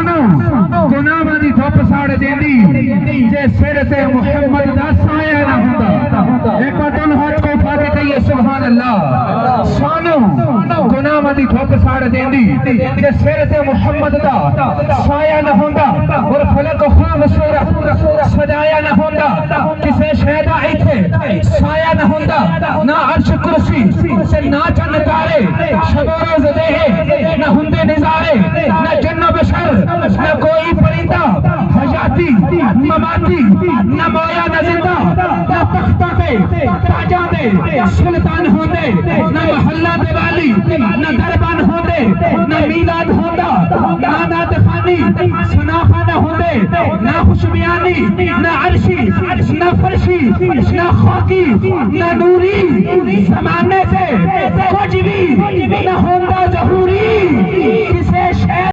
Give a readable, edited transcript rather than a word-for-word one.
سانو گناہاں دی دھپ ساڑ دیندی جے سر تے محمد دا سایہ نہ ہوندا ایک وطن ہاتھ کو اٹھا کے کہیے سبحان اللہ سانو گناہاں دی دھپ ساڑ دیندی جے سر تے محمد دا سایہ نہ ہوندا اور فلک و خواب سورہ سجایا نہ ہوندا کسے شہدہ ایتھے سایہ نہ ہوندا نہ عرش کرسی سے نہ چند تارے شب و روز دے نہ ہندے نظارے نہ جن و بشر نہ کوئی پرندہ حیاتی مماتی نہ مویا نہ زندہ نہ تختہ پہ تاجہ دے سلطان ہوندے نہ محلہ دیوالی نہ دربان ہوندے نہ میلاد ہوندا نہ نات خانی سناخہ نہ ہوندے نہ خوشبیانی نہ عرشی نہ فرشی نہ خاکی نہ نوری زمانے سے کچھ بھی نہ ہوندا ظہوری کسے شہر